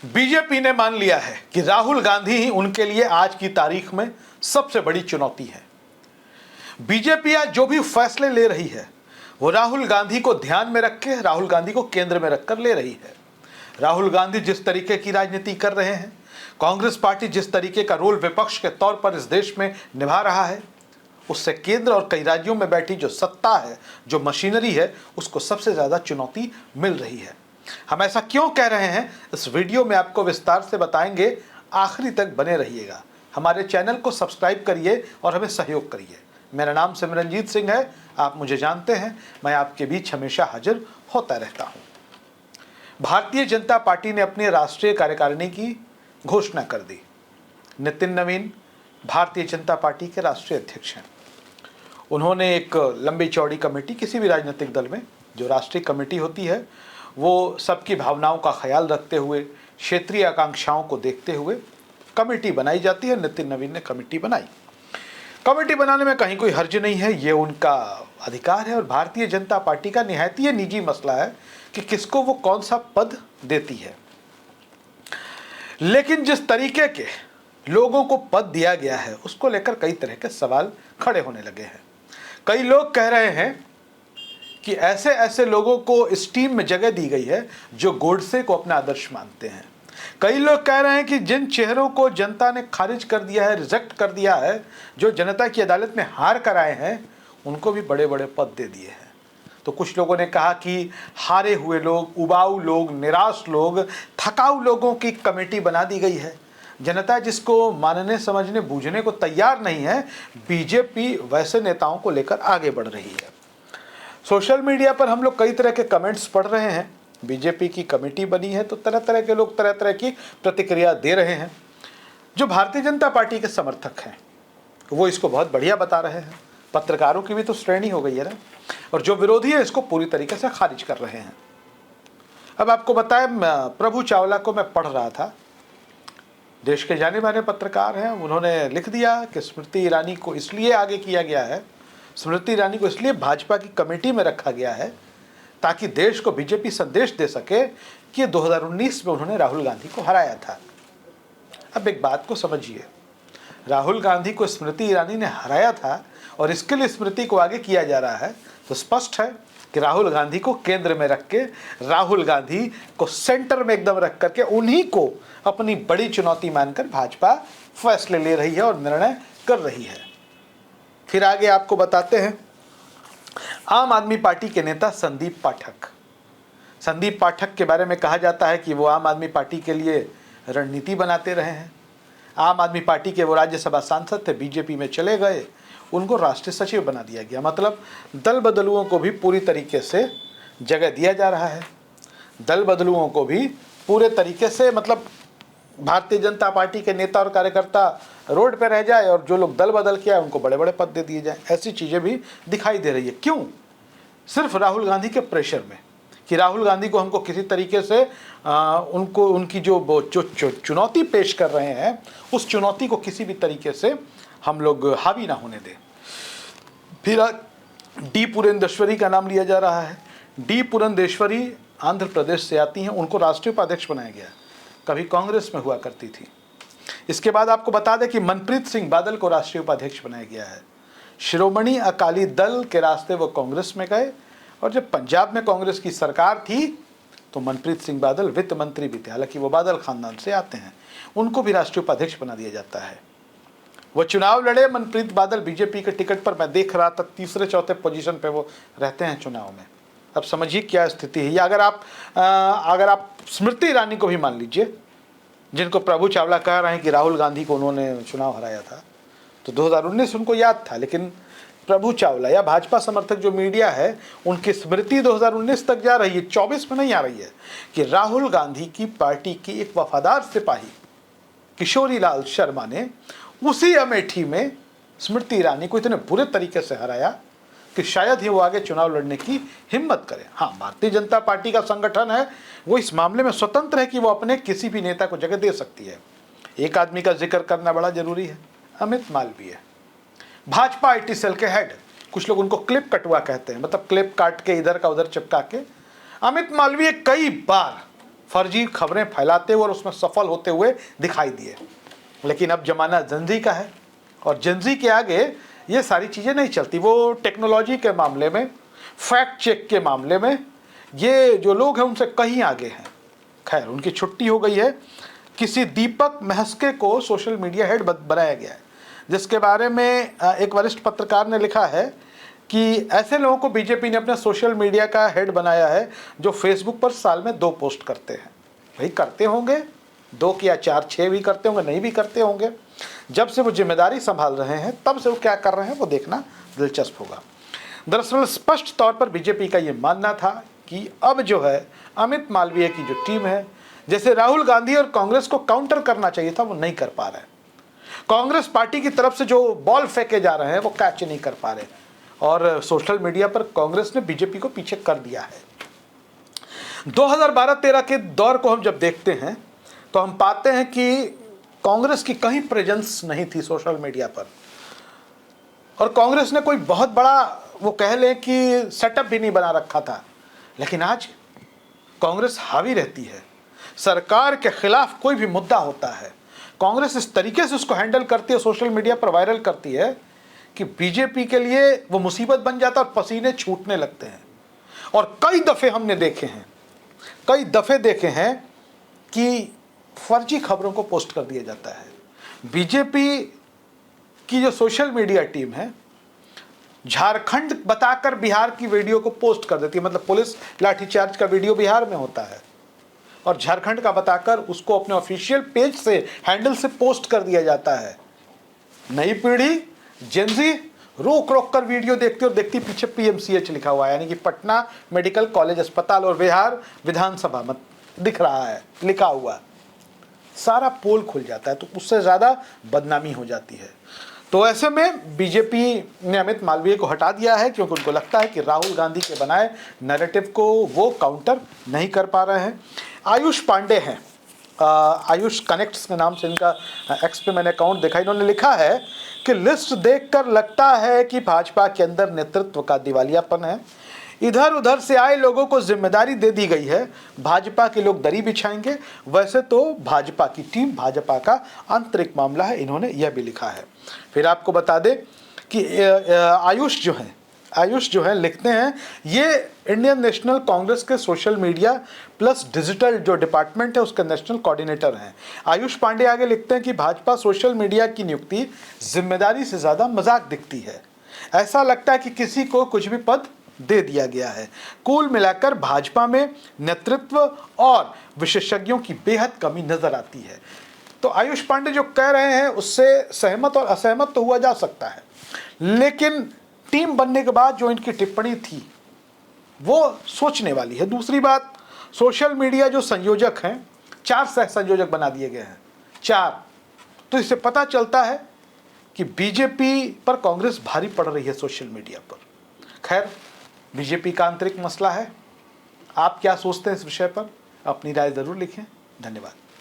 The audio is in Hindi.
बीजेपी ने मान लिया है कि राहुल गांधी ही उनके लिए आज की तारीख में सबसे बड़ी चुनौती है। बीजेपी आज जो भी फैसले ले रही है वो राहुल गांधी को ध्यान में रख के, राहुल गांधी को केंद्र में रखकर ले रही है। राहुल गांधी जिस तरीके की राजनीति कर रहे हैं, कांग्रेस पार्टी जिस तरीके का रोल विपक्ष के तौर पर इस देश में निभा रहा है, उससे केंद्र और कई राज्यों में बैठी जो सत्ता है, जो मशीनरी है, उसको सबसे ज्यादा चुनौती मिल रही है। हम ऐसा क्यों कह रहे हैं, इस वीडियो में आपको विस्तार से बताएंगे। आखिरी तक बने रहिएगा। हमारे चैनल को सब्सक्राइब करिए और हमें सहयोग करिए। मेरा नाम सिमरनजीत सिंह है, आप मुझे जानते हैं। मैं आपके बीच हमेशा हाजिर होता रहता हूं। भारतीय जनता पार्टी ने अपनी राष्ट्रीय कार्यकारिणी की घोषणा कर दी। नितिन नवीन भारतीय जनता पार्टी के राष्ट्रीय अध्यक्ष हैं। उन्होंने एक लंबी चौड़ी कमेटी, किसी भी राजनीतिक दल में जो राष्ट्रीय कमेटी होती है वो सबकी भावनाओं का ख्याल रखते हुए, क्षेत्रीय आकांक्षाओं को देखते हुए कमेटी बनाई जाती है। नितिन नवीन ने कमेटी बनाई। कमेटी बनाने में कहीं कोई हर्ज नहीं है, ये उनका अधिकार है। और भारतीय जनता पार्टी का निहायत ही निजी मसला है कि किसको वो कौन सा पद देती है। लेकिन जिस तरीके के लोगों को पद दिया गया है उसको लेकर कई तरह के सवाल खड़े होने लगे हैं। कई लोग कह रहे हैं कि ऐसे ऐसे लोगों को इस टीम में जगह दी गई है जो गोडसे को अपना आदर्श मानते हैं। कई लोग कह रहे हैं कि जिन चेहरों को जनता ने खारिज कर दिया है, रिजेक्ट कर दिया है, जो जनता की अदालत में हार कर आए हैं, उनको भी बड़े बड़े पद दे दिए हैं। तो कुछ लोगों ने कहा कि हारे हुए लोग, उबाऊ लोग, निराश लोग, थकाऊ लोगों की कमेटी बना दी गई है। जनता जिसको मानने, समझने, बूझने को तैयार नहीं है, बीजेपी वैसे नेताओं को लेकर आगे बढ़ रही है। सोशल मीडिया पर हम लोग कई तरह के कमेंट्स पढ़ रहे हैं। बीजेपी की कमेटी बनी है तो तरह तरह के लोग तरह तरह की प्रतिक्रिया दे रहे हैं। जो भारतीय जनता पार्टी के समर्थक हैं वो इसको बहुत बढ़िया बता रहे हैं। पत्रकारों की भी तो श्रेणी हो गई है ना। और जो विरोधी है इसको पूरी तरीके से खारिज कर रहे हैं। अब आपको बताएं, प्रभु चावला को मैं पढ़ रहा था, देश के जाने माने पत्रकार हैं। उन्होंने लिख दिया कि स्मृति ईरानी को इसलिए आगे किया गया है, स्मृति ईरानी को इसलिए भाजपा की कमेटी में रखा गया है ताकि देश को बीजेपी संदेश दे सके कि 2019 में उन्होंने राहुल गांधी को हराया था। अब एक बात को समझिए, राहुल गांधी को स्मृति ईरानी ने हराया था और इसके लिए स्मृति को आगे किया जा रहा है, तो स्पष्ट है कि राहुल गांधी को केंद्र में रख के, राहुल गांधी को सेंटर में एकदम रख करके उन्हीं को अपनी बड़ी चुनौती मानकर भाजपा फैसले ले रही है और निर्णय कर रही है। फिर आगे आपको बताते हैं, आम आदमी पार्टी के नेता संदीप पाठक के बारे में कहा जाता है कि वो आम आदमी पार्टी के लिए रणनीति बनाते रहे हैं। आम आदमी पार्टी के वो राज्यसभा सांसद थे, बीजेपी में चले गए, उनको राष्ट्रीय सचिव बना दिया गया। मतलब दल बदलुओं को भी पूरी तरीके से जगह दिया जा रहा है। दल बदलुओं को भी पूरे तरीके से, मतलब भारतीय जनता पार्टी के नेता और कार्यकर्ता रोड पे रह जाए और जो लोग दल बदल के आए उनको बड़े बड़े पद दे दिए जाए। ऐसी चीज़ें भी दिखाई दे रही है। क्यों? सिर्फ राहुल गांधी के प्रेशर में कि राहुल गांधी को हमको किसी तरीके से उनको उनकी जो चुनौती पेश कर रहे हैं उस चुनौती को किसी भी तरीके से हम लोग हावी ना होने दें। फिर डी पुरंदेश्वरी का नाम लिया जा रहा है। डी पुरंदेश्वरी आंध्र प्रदेश से आती हैं, उनको राष्ट्रीय उपाध्यक्ष बनाया गया। कभी कांग्रेस में हुआ करती थी। इसके बाद आपको बता दें कि मनप्रीत सिंह बादल को राष्ट्रीय उपाध्यक्ष बनाया गया है। शिरोमणि अकाली दल के रास्ते वो कांग्रेस में गए और जब पंजाब में कांग्रेस की सरकार थी तो मनप्रीत सिंह बादल वित्त मंत्री भी थे। हालांकि वो बादल खानदान से आते हैं, उनको भी राष्ट्रीय उपाध्यक्ष बना दिया जाता है। वो चुनाव लड़े मनप्रीत बादल बीजेपी के टिकट पर। मैं देख रहा था तीसरे चौथे पोजीशन पे वो रहते हैं चुनाव में। अब समझिए क्या स्थिति है। या अगर आप स्मृति ईरानी को भी मान लीजिए, जिनको प्रभु चावला कह रहे हैं कि राहुल गांधी को उन्होंने चुनाव हराया था, तो 2019 उनको याद था। लेकिन प्रभु चावला या भाजपा समर्थक जो मीडिया है उनकी स्मृति 2019 तक जा रही है, 24 में नहीं आ रही है कि राहुल गांधी की पार्टी की एक वफादार सिपाही किशोरी लाल शर्मा ने उसी अमेठी में स्मृति ईरानी को इतने बुरे तरीके से हराया कि शायद ही वो आगे चुनाव लड़ने की हिम्मत करे। हाँ, भारतीय जनता पार्टी का संगठन है, वो इस मामले में स्वतंत्र है कि वो अपने किसी भी नेता को जगह दे सकती है। एक आदमी का जिक्र करना बड़ा जरूरी है, अमित मालवीय, भाजपा IT सेल के हेड। कुछ लोग उनको क्लिप कटवा कहते हैं, मतलब क्लिप काट के इधर का उधर चिपका के। अमित मालवीय कई बार फर्जी खबरें फैलाते हुए और उसमें सफल होते हुए दिखाई दिए। लेकिन अब जमाना जेनजी का है और जेनजी के आगे ये सारी चीज़ें नहीं चलती। वो टेक्नोलॉजी के मामले में, फैक्ट चेक के मामले में ये जो लोग हैं उनसे कहीं आगे हैं। खैर, उनकी छुट्टी हो गई है। किसी दीपक महस्के को सोशल मीडिया हेड बनाया गया है, जिसके बारे में एक वरिष्ठ पत्रकार ने लिखा है कि ऐसे लोगों को बीजेपी ने अपने सोशल मीडिया का हेड बनाया है जो फेसबुक पर साल में 2 पोस्ट करते हैं। भाई करते होंगे 2 या 4, 6 भी करते होंगे, नहीं भी करते होंगे। जब से वो जिम्मेदारी संभाल रहे हैं तब से वो क्या कर रहे हैं वो देखना दिलचस्प होगा। दरअसल स्पष्ट तौर पर बीजेपी का ये मानना था कि अब जो है अमित मालवीय की जो टीम है, जैसे राहुल गांधी और कांग्रेस को काउंटर करना चाहिए था वो नहीं कर पा रहे। कांग्रेस पार्टी की तरफ से जो बॉल फेंके जा रहे हैं वो कैच नहीं कर पा रहे और सोशल मीडिया पर कांग्रेस ने बीजेपी को पीछे कर दिया है। 2012-13 के दौर को हम जब देखते हैं तो हम पाते हैं कि कांग्रेस की कहीं प्रेजेंस नहीं थी सोशल मीडिया पर और कांग्रेस ने कोई बहुत बड़ा वो कह लें कि सेटअप भी नहीं बना रखा था। लेकिन आज कांग्रेस हावी रहती है। सरकार के खिलाफ कोई भी मुद्दा होता है, कांग्रेस इस तरीके से उसको हैंडल करती है, सोशल मीडिया पर वायरल करती है कि बीजेपी के लिए वो मुसीबत बन जाता है और पसीने छूटने लगते हैं। और कई दफ़े हमने देखे हैं कि फर्जी खबरों को पोस्ट कर दिया जाता है। बीजेपी की जो सोशल मीडिया टीम है झारखंड बताकर बिहार की वीडियो को पोस्ट कर देती है। मतलब पुलिस लाठीचार्ज का वीडियो बिहार में होता है और झारखंड का बताकर उसको अपने ऑफिशियल पेज से, हैंडल से पोस्ट कर दिया जाता है। नई पीढ़ी जेनजी रोक रोक कर वीडियो देखती और देखती पीछे PMCH लिखा हुआ है, यानी कि पटना मेडिकल कॉलेज अस्पताल और बिहार विधानसभा में दिख रहा है लिखा हुआ। सारा पोल खुल जाता है तो उससे ज़्यादा बदनामी हो जाती है। तो ऐसे में बीजेपी ने अमित मालवीय को हटा दिया है क्योंकि उनको लगता है कि राहुल गांधी के बनाए नैरेटिव को वो काउंटर नहीं कर पा रहे हैं। आयुष पांडे हैं, आयुष कनेक्ट्स के नाम से इनका एक्स पे मैंने अकाउंट देखा। इन्होंने लिखा है कि लिस्ट देखकर लगता है कि भाजपा के अंदर नेतृत्व का दिवालियापन है। इधर उधर से आए लोगों को जिम्मेदारी दे दी गई है, भाजपा के लोग दरी बिछाएंगे। वैसे तो भाजपा की टीम भाजपा का आंतरिक मामला है, इन्होंने यह भी लिखा है। फिर आपको बता दें कि आयुष जो है लिखते हैं, ये इंडियन नेशनल कांग्रेस के सोशल मीडिया प्लस डिजिटल जो डिपार्टमेंट है उसके नेशनल कोऑर्डिनेटर हैं। आयुष पांडे आगे लिखते हैं कि भाजपा सोशल मीडिया की नियुक्ति जिम्मेदारी से ज़्यादा मजाक दिखती है। ऐसा लगता है कि किसी को कुछ भी पद दे दिया गया है। कुल मिलाकर भाजपा में नेतृत्व और विशेषज्ञों की बेहद कमी नजर आती है। तो आयुष पांडे जो कह रहे हैं उससे सहमत और असहमत तो हुआ जा सकता है, लेकिन टीम बनने के बाद जो इनकी टिप्पणी थी वो सोचने वाली है। दूसरी बात, सोशल मीडिया जो संयोजक हैं 4 सह संयोजक बना दिए गए हैं, 4। तो इससे पता चलता है कि बीजेपी पर कांग्रेस भारी पड़ रही है सोशल मीडिया पर। खैर, बीजेपी का आंतरिक मसला है। आप क्या सोचते हैं इस विषय पर? अपनी राय जरूर लिखें। धन्यवाद।